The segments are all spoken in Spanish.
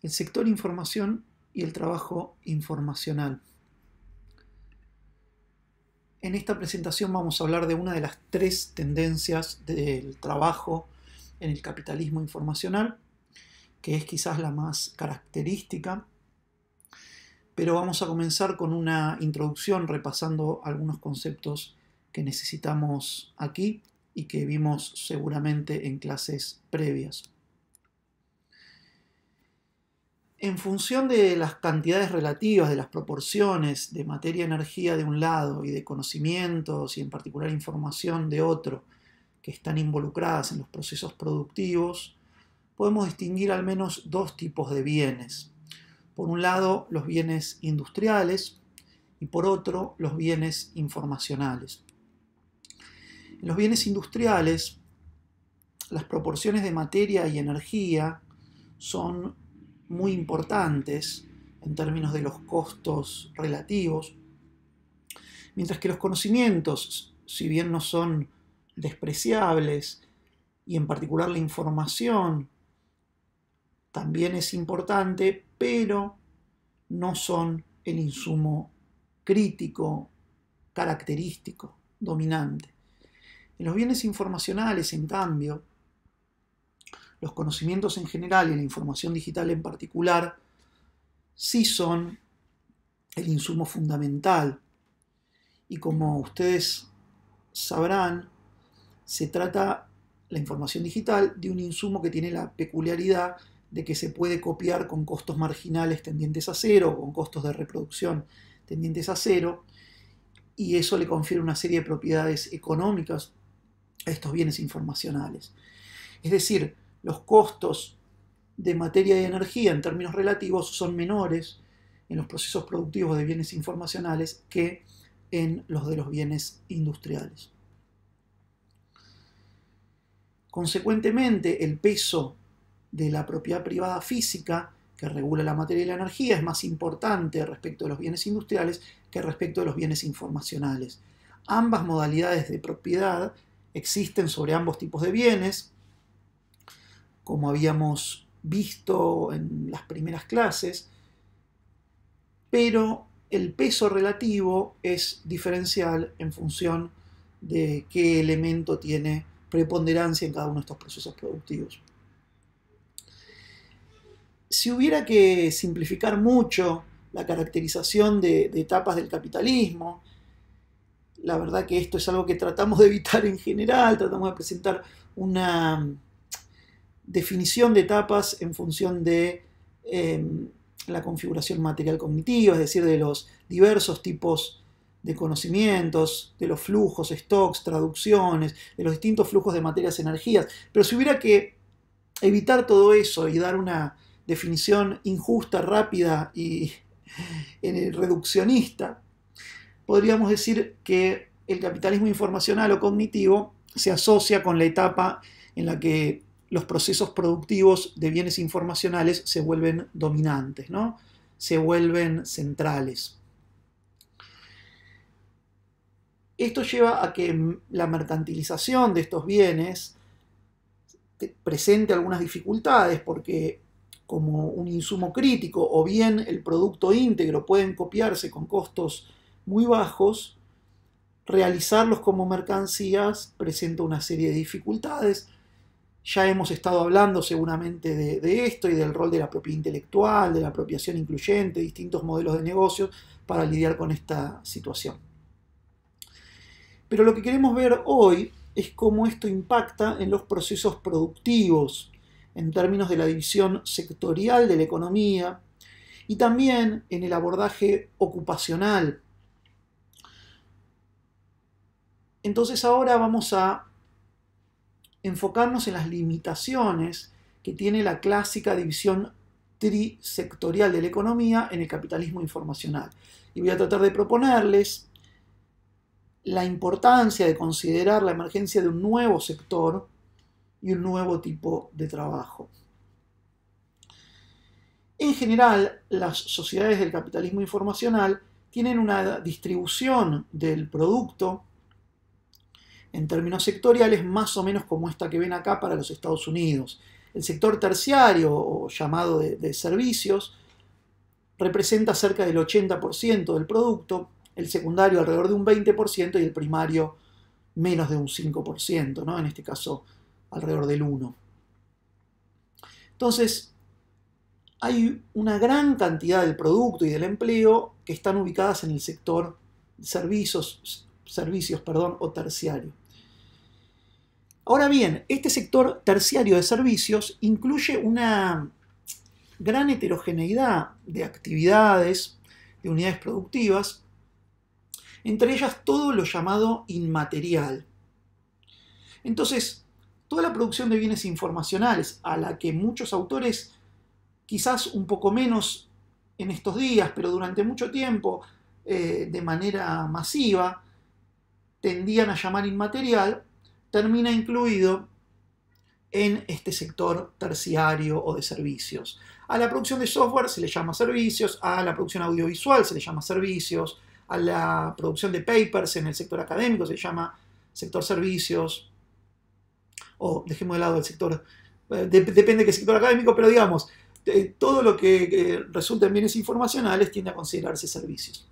el sector información y el trabajo informacional. En esta presentación vamos a hablar de una de las tres tendencias del trabajo en el capitalismo informacional, que es quizás la más característica, pero vamos a comenzar con una introducción repasando algunos conceptos que necesitamos aquí y que vimos seguramente en clases previas. En función de las cantidades relativas, de las proporciones de materia-energía de un lado y de conocimientos y en particular información de otro que están involucradas en los procesos productivos, podemos distinguir al menos dos tipos de bienes. Por un lado, los bienes industriales y por otro, los bienes informacionales. En los bienes industriales, las proporciones de materia y energía son muy importantes en términos de los costos relativos, mientras que los conocimientos, si bien no son despreciables, y en particular la información también es importante, pero no son el insumo crítico, característico, dominante. En los bienes informacionales, en cambio, los conocimientos en general y la información digital en particular sí son el insumo fundamental. Y como ustedes sabrán, se trata, la información digital, de un insumo que tiene la peculiaridad de que se puede copiar con costos marginales tendientes a cero, con costos de reproducción tendientes a cero, y eso le confiere una serie de propiedades económicas a estos bienes informacionales. Es decir, los costos de materia y energía en términos relativos son menores en los procesos productivos de bienes informacionales que en los de los bienes industriales. Consecuentemente, el peso de la propiedad privada física que regula la materia y la energía es más importante respecto de los bienes industriales que respecto de los bienes informacionales. Ambas modalidades de propiedad existen sobre ambos tipos de bienes, como habíamos visto en las primeras clases, pero el peso relativo es diferencial en función de qué elemento tiene preponderancia en cada uno de estos procesos productivos. Si hubiera que simplificar mucho la caracterización de etapas del capitalismo, la verdad que esto es algo que tratamos de evitar en general, tratamos de presentar una definición de etapas en función de la configuración material cognitiva, es decir, de los diversos tipos de conocimientos, de los flujos, stocks, traducciones, de los distintos flujos de materias y energías. Pero si hubiera que evitar todo eso y dar una definición injusta, rápida y reduccionista, podríamos decir que el capitalismo informacional o cognitivo se asocia con la etapa en la que los procesos productivos de bienes informacionales se vuelven dominantes, ¿no? Se vuelven centrales. Esto lleva a que la mercantilización de estos bienes presente algunas dificultades porque como un insumo crítico o bien el producto íntegro pueden copiarse con costos muy bajos, realizarlos como mercancías presenta una serie de dificultades. Ya hemos estado hablando seguramente de esto y del rol de la propiedad intelectual, de la apropiación incluyente, distintos modelos de negocios para lidiar con esta situación. Pero lo que queremos ver hoy es cómo esto impacta en los procesos productivos, en términos de la división sectorial de la economía y también en el abordaje ocupacional. Entonces ahora vamos a enfocarnos en las limitaciones que tiene la clásica división trisectorial de la economía en el capitalismo informacional. Y voy a tratar de proponerles la importancia de considerar la emergencia de un nuevo sector y un nuevo tipo de trabajo. En general, las sociedades del capitalismo informacional tienen una distribución del producto en términos sectoriales más o menos como esta que ven acá para los Estados Unidos. El sector terciario, o llamado de servicios, representa cerca del 80% del producto, el secundario alrededor de un 20% y el primario menos de un 5%, ¿no? En este caso alrededor del 1%. Entonces, hay una gran cantidad del producto y del empleo que están ubicadas en el sector servicios, o terciario. Ahora bien, este sector terciario de servicios incluye una gran heterogeneidad de actividades, de unidades productivas, entre ellas todo lo llamado inmaterial. Entonces, toda la producción de bienes informacionales, a la que muchos autores, quizás un poco menos en estos días, pero durante mucho tiempo, de manera masiva, tendían a llamar inmaterial, termina incluido en este sector terciario o de servicios. A la producción de software se le llama servicios, a la producción audiovisual se le llama servicios, a la producción de papers en el sector académico se le llama sector servicios, o dejemos de lado el sector, depende de qué sector académico, pero digamos, todo lo que resulta en bienes informacionales tiende a considerarse servicios.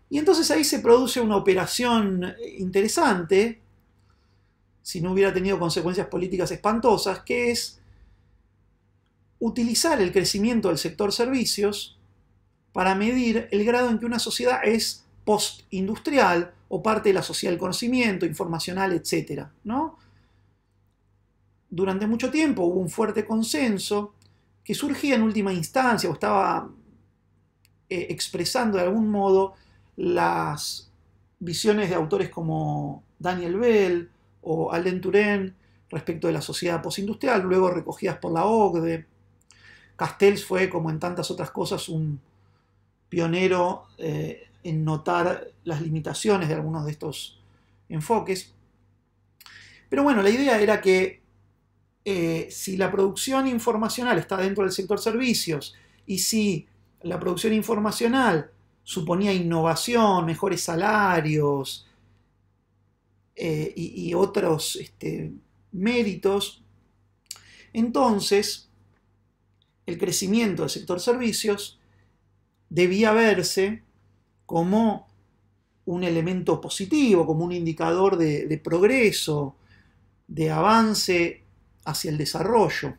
Y entonces ahí se produce una operación interesante, si no hubiera tenido consecuencias políticas espantosas, que es utilizar el crecimiento del sector servicios para medir el grado en que una sociedad es postindustrial o parte de la sociedad del conocimiento, informacional, etc., ¿no? Durante mucho tiempo hubo un fuerte consenso que surgía en última instancia o estaba expresando de algún modo las visiones de autores como Daniel Bell o Alain Touraine respecto de la sociedad postindustrial, luego recogidas por la OCDE. Castells fue, como en tantas otras cosas, un pionero en notar las limitaciones de algunos de estos enfoques. Pero bueno, la idea era que si la producción informacional está dentro del sector servicios y si la producción informacional suponía innovación, mejores salarios y otros méritos, entonces el crecimiento del sector servicios debía verse como un elemento positivo, como un indicador de progreso, de avance hacia el desarrollo.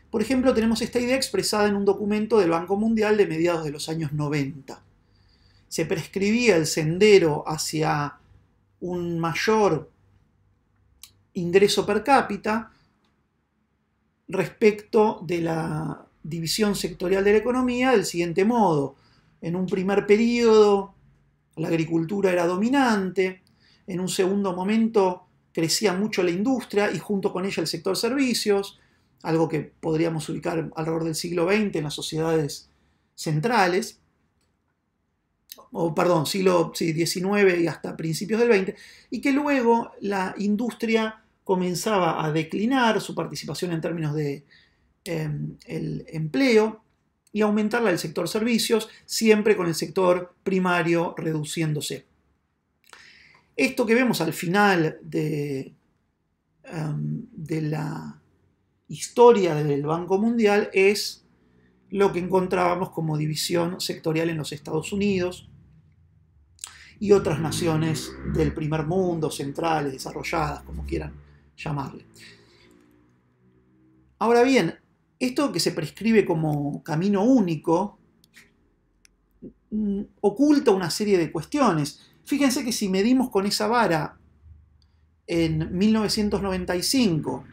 Por ejemplo, tenemos esta idea expresada en un documento del Banco Mundial de mediados de los años 90. Se prescribía el sendero hacia un mayor ingreso per cápita respecto de la división sectorial de la economía del siguiente modo. En un primer periodo, la agricultura era dominante, en un segundo momento crecía mucho la industria y junto con ella el sector servicios, algo que podríamos ubicar alrededor del siglo XX en las sociedades centrales, siglo XIX y hasta principios del XX, y que luego la industria comenzaba a declinar su participación en términos de el empleo y aumentar la del sector servicios, siempre con el sector primario reduciéndose. Esto que vemos al final de la historia del Banco Mundial es lo que encontrábamos como división sectorial en los Estados Unidos y otras naciones del primer mundo, centrales, desarrolladas, como quieran llamarle. Ahora bien, esto que se prescribe como camino único oculta una serie de cuestiones. Fíjense que si medimos con esa vara en 1995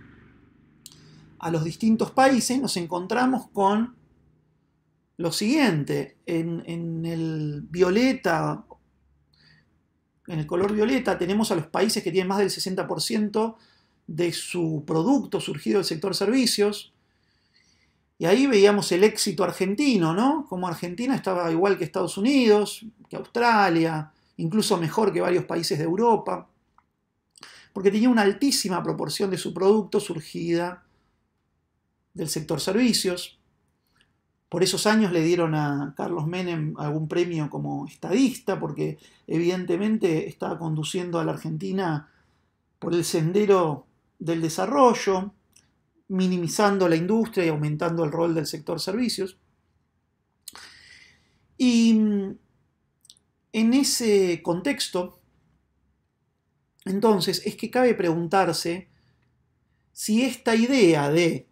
a los distintos países, nos encontramos con lo siguiente. En el violeta, en el color violeta, tenemos a los países que tienen más del 60% de su producto surgido del sector servicios. Y ahí veíamos el éxito argentino, ¿no? Como Argentina estaba igual que Estados Unidos, que Australia, incluso mejor que varios países de Europa, porque tenía una altísima proporción de su producto surgida del sector servicios. Por esos años le dieron a Carlos Menem algún premio como estadista, porque evidentemente estaba conduciendo a la Argentina por el sendero del desarrollo, minimizando la industria y aumentando el rol del sector servicios. Y en ese contexto, entonces, es que cabe preguntarse si esta idea de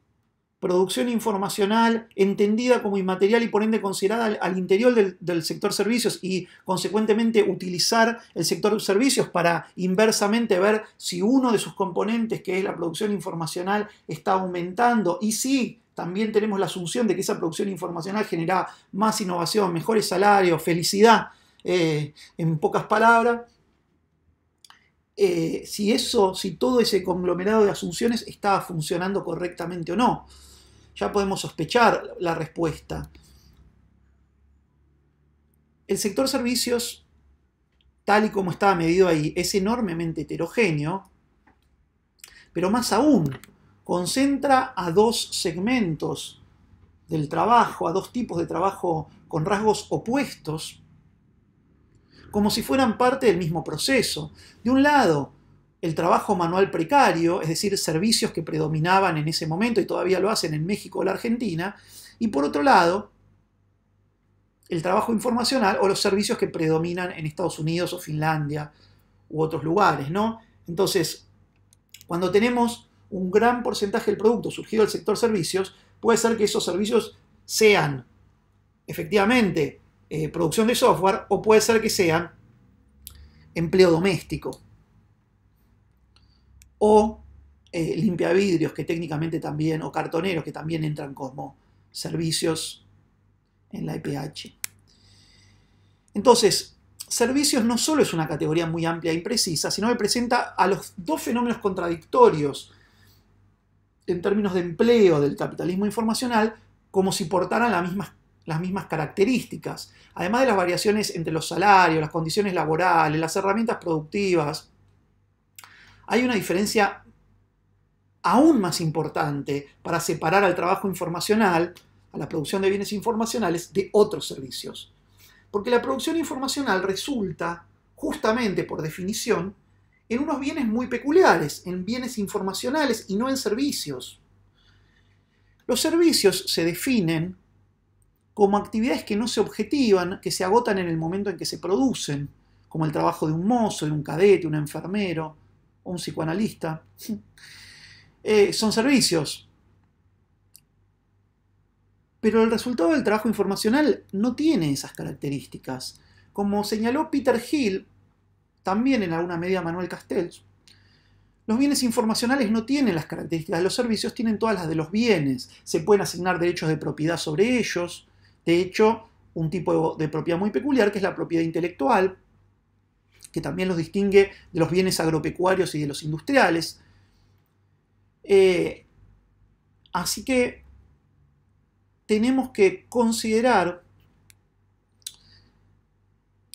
producción informacional entendida como inmaterial y por ende considerada al interior del sector servicios y consecuentemente utilizar el sector servicios para inversamente ver si uno de sus componentes, que es la producción informacional, está aumentando y si también tenemos la asunción de que esa producción informacional genera más innovación, mejores salarios, felicidad, en pocas palabras. Si todo ese conglomerado de asunciones estaba funcionando correctamente o no. Ya podemos sospechar la respuesta. El sector servicios, tal y como estaba medido ahí, es enormemente heterogéneo, pero más aún, concentra a dos segmentos del trabajo, a dos tipos de trabajo con rasgos opuestos, como si fueran parte del mismo proceso. De un lado, el trabajo manual precario, es decir, servicios que predominaban en ese momento y todavía lo hacen en México o la Argentina, y por otro lado, el trabajo informacional o los servicios que predominan en Estados Unidos o Finlandia u otros lugares, ¿no? Entonces, cuando tenemos un gran porcentaje del producto surgido del sector servicios, puede ser que esos servicios sean efectivamente producción de software o puede ser que sean empleo doméstico o limpiavidrios que técnicamente también, o cartoneros que también entran como servicios en la EPH. Entonces, servicios no solo es una categoría muy amplia e imprecisa, sino que presenta a los dos fenómenos contradictorios en términos de empleo del capitalismo informacional como si portaran las mismas características. Además de las variaciones entre los salarios, las condiciones laborales, las herramientas productivas, hay una diferencia aún más importante para separar al trabajo informacional, a la producción de bienes informacionales, de otros servicios. Porque la producción informacional resulta, justamente por definición, en unos bienes muy peculiares, en bienes informacionales y no en servicios. Los servicios se definen como actividades que no se objetivan, que se agotan en el momento en que se producen, como el trabajo de un mozo, de un cadete, un enfermero o un psicoanalista. Son servicios. Pero el resultado del trabajo informacional no tiene esas características. Como señaló Peter Hill, también en alguna medida Manuel Castells, los bienes informacionales no tienen las características de los servicios, tienen todas las de los bienes. Se pueden asignar derechos de propiedad sobre ellos. De hecho, un tipo de propiedad muy peculiar, que es la propiedad intelectual, que también los distingue de los bienes agropecuarios y de los industriales. Así que tenemos que considerar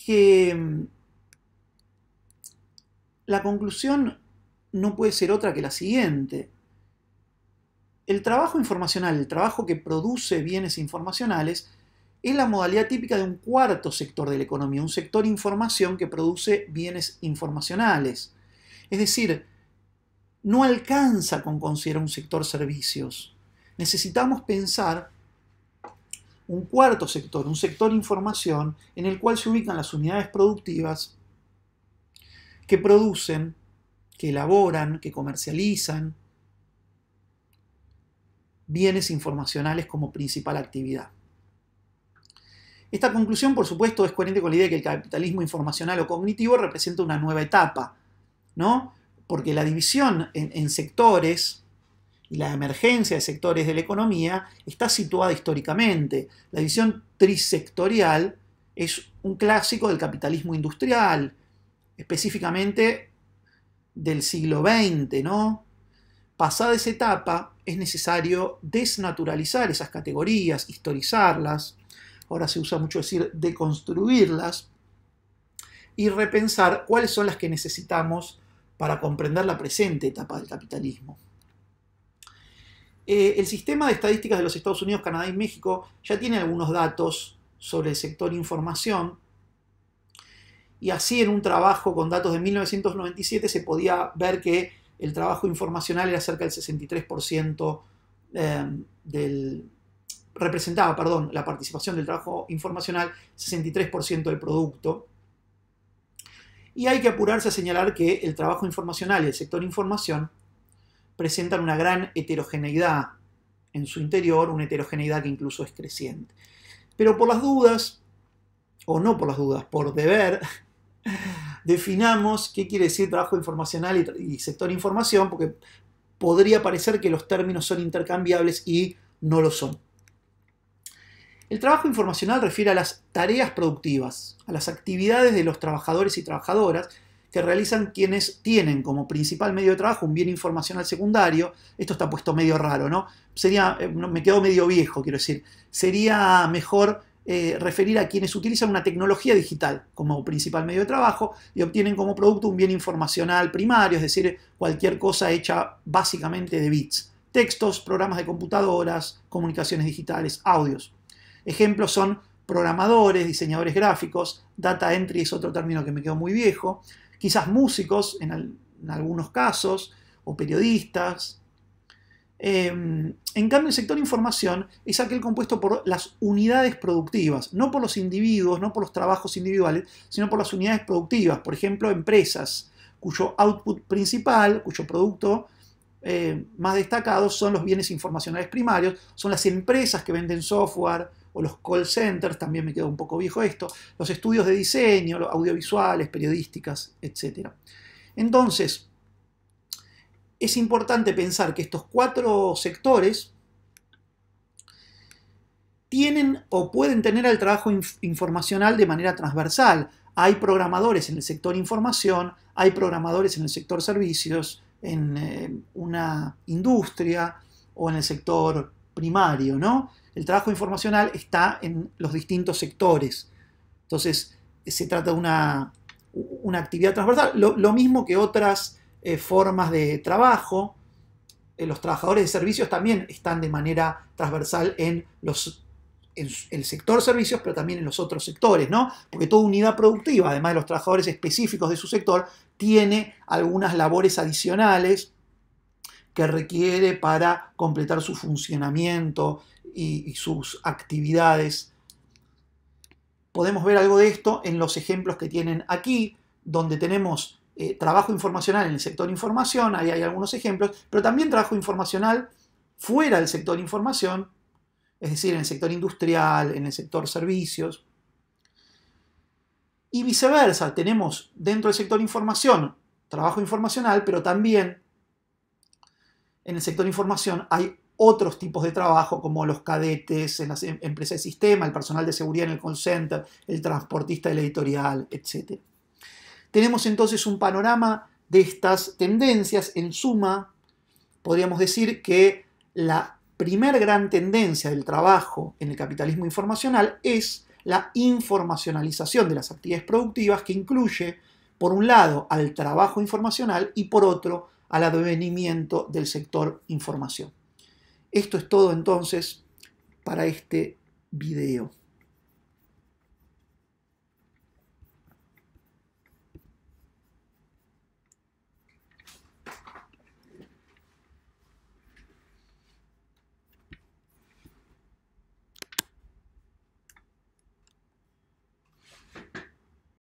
que la conclusión no puede ser otra que la siguiente. El trabajo informacional, el trabajo que produce bienes informacionales, es la modalidad típica de un cuarto sector de la economía, un sector información que produce bienes informacionales. Es decir, no alcanza con considerar un sector servicios. Necesitamos pensar un cuarto sector, un sector información, en el cual se ubican las unidades productivas que producen, que elaboran, que comercializan bienes informacionales como principal actividad. Esta conclusión, por supuesto, es coherente con la idea de que el capitalismo informacional o cognitivo representa una nueva etapa, ¿no? Porque la división en sectores y la emergencia de sectores de la economía está situada históricamente. La división trisectorial es un clásico del capitalismo industrial, específicamente del siglo XX, ¿no? Pasada esa etapa, es necesario desnaturalizar esas categorías, historizarlas, ahora se usa mucho decir deconstruirlas, y repensar cuáles son las que necesitamos para comprender la presente etapa del capitalismo. El sistema de estadísticas de los Estados Unidos, Canadá y México ya tiene algunos datos sobre el sector información, y así en un trabajo con datos de 1997 se podía ver que el trabajo informacional era cerca del 63% representaba, perdón, la participación del trabajo informacional, 63% del producto. Y hay que apurarse a señalar que el trabajo informacional y el sector información presentan una gran heterogeneidad en su interior, una heterogeneidad que incluso es creciente. Pero por las dudas, o no por las dudas, por deber, definamos qué quiere decir trabajo informacional y sector información, porque podría parecer que los términos son intercambiables y no lo son. El trabajo informacional refiere a las tareas productivas, a las actividades de los trabajadores y trabajadoras que realizan quienes tienen como principal medio de trabajo un bien informacional secundario. Esto está puesto medio raro, ¿no? Me quedo medio viejo, quiero decir. Sería mejor referir a quienes utilizan una tecnología digital como principal medio de trabajo y obtienen como producto un bien informacional primario, es decir, cualquier cosa hecha básicamente de bits. Textos, programas de computadoras, comunicaciones digitales, audios. Ejemplos son programadores, diseñadores gráficos, data entry es otro término que me quedó muy viejo, quizás músicos en algunos casos, o periodistas. En cambio, el sector información es aquel compuesto por las unidades productivas, no por los individuos, no por los trabajos individuales, sino por las unidades productivas. Por ejemplo, empresas cuyo output principal, cuyo producto más destacado son los bienes informacionales primarios, son las empresas que venden software, o los call centers, también me quedó un poco viejo esto, los estudios de diseño, los audiovisuales, periodísticas, etc. Entonces, es importante pensar que estos 4 sectores tienen o pueden tener al trabajo informacional de manera transversal. Hay programadores en el sector información, hay programadores en el sector servicios, en una industria o en el sector primario, ¿no? El trabajo informacional está en los distintos sectores. Entonces, se trata de una actividad transversal. Lo mismo que otras formas de trabajo. Los trabajadores de servicios también están de manera transversal en el sector servicios, pero también en los otros sectores, ¿no? Porque toda unidad productiva, además de los trabajadores específicos de su sector, tiene algunas labores adicionales que requiere para completar su funcionamiento y sus actividades. Podemos ver algo de esto en los ejemplos que tienen aquí, donde tenemos trabajo informacional en el sector información, ahí hay algunos ejemplos, pero también trabajo informacional fuera del sector información, es decir, en el sector industrial, en el sector servicios. Y viceversa, tenemos dentro del sector información trabajo informacional, pero también en el sector información hay otros tipos de trabajo como los cadetes en las empresas de sistema, el personal de seguridad en el call center, el transportista de la editorial, etc. Tenemos entonces un panorama de estas tendencias. En suma, podríamos decir que la primer gran tendencia del trabajo en el capitalismo informacional es la informacionalización de las actividades productivas, que incluye, por un lado, al trabajo informacional y por otro, al advenimiento del sector información. Esto es todo entonces para este video.